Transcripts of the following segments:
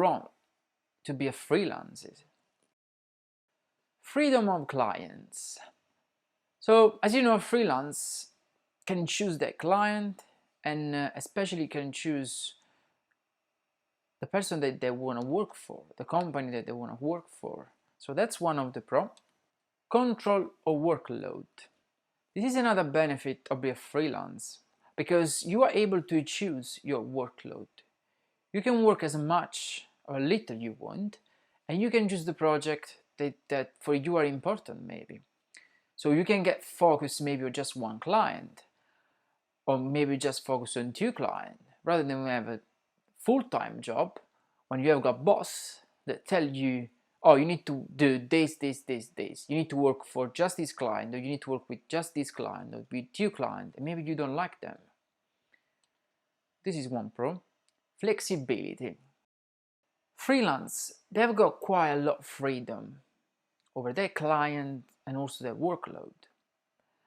pro to be a freelancer. Freedom of clients. So as you know, freelance can choose their client, and especially can choose the person that they want to work for, the company that they want to work for. So that's one of the pro. Control of workload. This is another benefit of being freelance, because you are able to choose your workload. You can work as much or little you want, and you can choose the project that for you are important maybe. So you can get focused maybe on just one client, or maybe just focus on 2 clients, rather than have a full-time job when you have got a boss that tell you, oh, you need to do this, you need to work for just this client, or you need to work with just this client, or with 2 clients, and maybe you don't like them. This is one pro. Flexibility. Freelance, they've got quite a lot of freedom over their client and also their workload,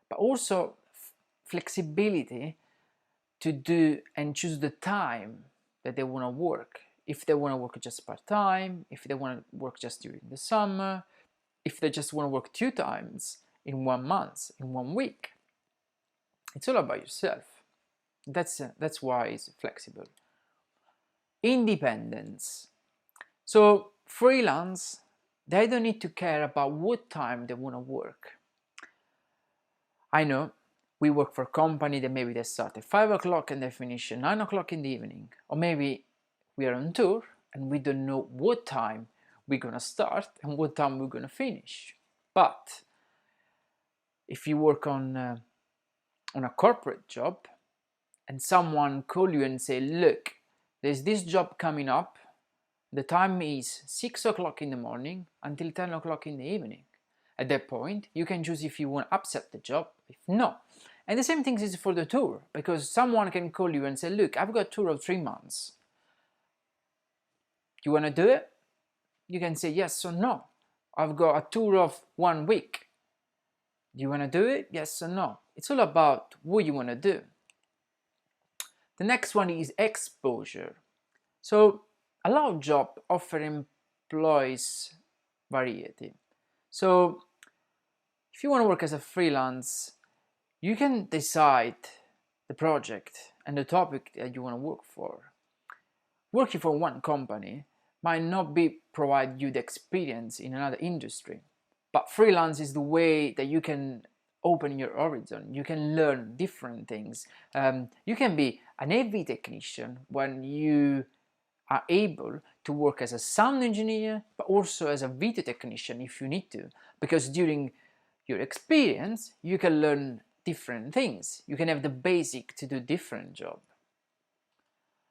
but also flexibility to do and choose the time that they want to work. If they want to work just part-time, if they want to work just during the summer, if they just want to work 2 times in 1 month, in 1 week. It's all about yourself. That's why it's flexible. Independence. So freelance, they don't need to care about what time they want to work. I know we work for a company that maybe they start at 5 o'clock and they finish at 9 o'clock in the evening. Or maybe we are on tour and we don't know what time we're going to start and what time we're going to finish. But if you work on a corporate job and someone call you and say, look, there's this job coming up, the time is 6 o'clock in the morning until 10 o'clock in the evening. At that point, you can choose if you want to accept the job, if not. And the same thing is for the tour, because someone can call you and say, look, I've got a tour of 3 months. You want to do it? You can say yes or no. I've got a tour of 1 week. Do you want to do it? Yes or no. It's all about what you want to do. The next one is exposure. So a lot of jobs offer employees variety. So if you want to work as a freelance, you can decide the project and the topic that you want to work for. Working for one company might not provide you the experience in another industry, but freelance is the way that you can open your horizon. You can learn different things. You can be an AV technician when you are able to work as a sound engineer, but also as a video technician if you need to, because during your experience you can learn different things. You can have the basic to do different job.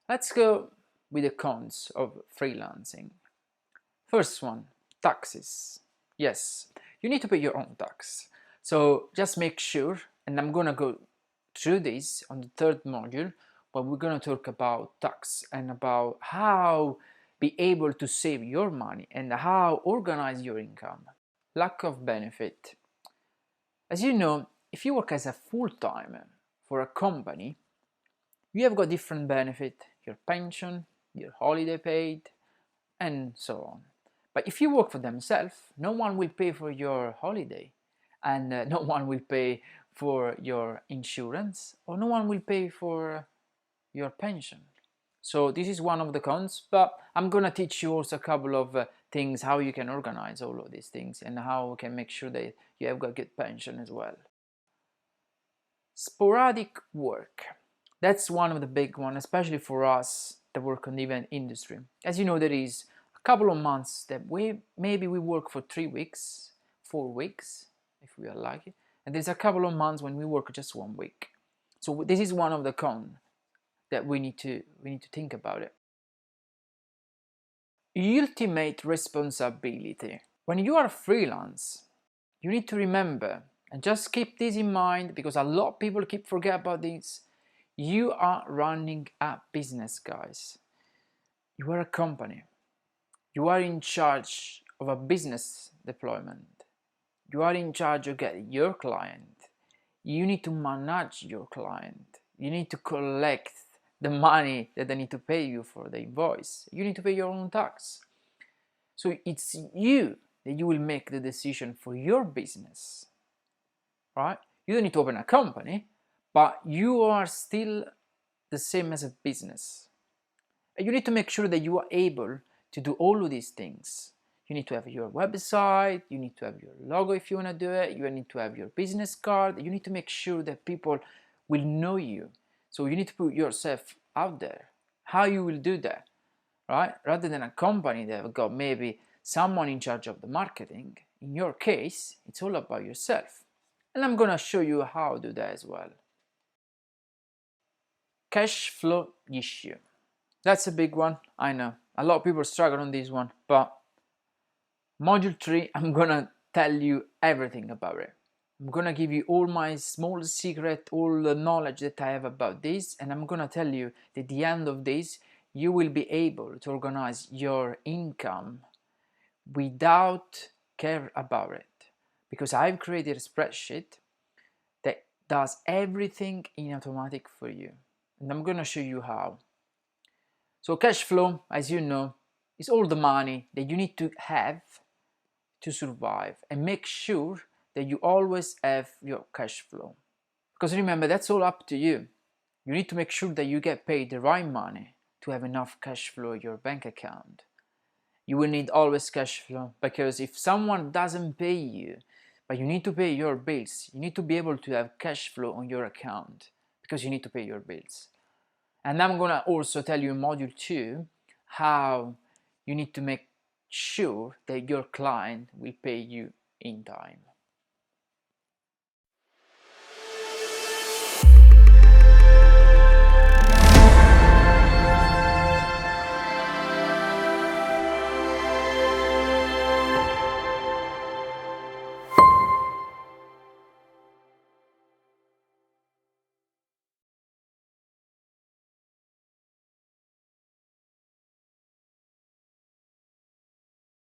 Let's go with the cons of freelancing. First one, taxes. Yes, you need to pay your own tax. So just make sure, and I'm gonna go through this on the 3rd module, where we're gonna talk about tax and about how be able to save your money and how organize your income. Lack of benefit. As you know, if you work as a full-time for a company, you have got different benefit, your pension, your holiday paid, and so on. But if you work for themselves, no one will pay for your holiday, and no one will pay for your insurance, or no one will pay for your pension. So this is one of the cons, but I'm gonna teach you also a couple of things how you can organize all of these things and how you can make sure that you have got good pension as well. Sporadic work. That's one of the big ones, especially for us that work on the event industry. As you know, there is a couple of months that maybe we work for 3 weeks, 4 weeks, if we are lucky, and there's a couple of months when we work just 1 week. So this is one of the cons that we need to think about it. Ultimate responsibility. When you are freelance, you need to remember, and just keep this in mind, because a lot of people keep forget about this. You are running a business, guys. You are a company. You are in charge of a business deployment. You are in charge of getting your client. You need to manage your client. You need to collect the money that they need to pay you for the invoice. You need to pay your own tax. So it's you that you will make the decision for your business, right? You don't need to open a company, but you are still the same as a business. And you need to make sure that you are able to do all of these things. You need to have your website, you need to have your logo if you want to do it, you need to have your business card, you need to make sure that people will know you. So you need to put yourself out there. How you will do that, right? Rather than a company that have got maybe someone in charge of the marketing, in your case, it's all about yourself. And I'm gonna show you how to do that as well. Cash flow issue. That's a big one, I know. A lot of people struggle on this one, but Module 3, I'm gonna tell you everything about it. I'm gonna give you all my small secret, all the knowledge that I have about this, and I'm gonna tell you that at the end of this, you will be able to organize your income without care about it. Because I've created a spreadsheet that does everything in automatic for you. And I'm gonna show you how. So cash flow, as you know, is all the money that you need to have to survive, and make sure that you always have your cash flow. Because remember, that's all up to you. You need to make sure that you get paid the right money to have enough cash flow in your bank account. You will need always cash flow, because if someone doesn't pay you, but you need to pay your bills, you need to be able to have cash flow on your account, because you need to pay your bills. And I'm gonna also tell you in Module 2 how you need to make sure that your client will pay you in time.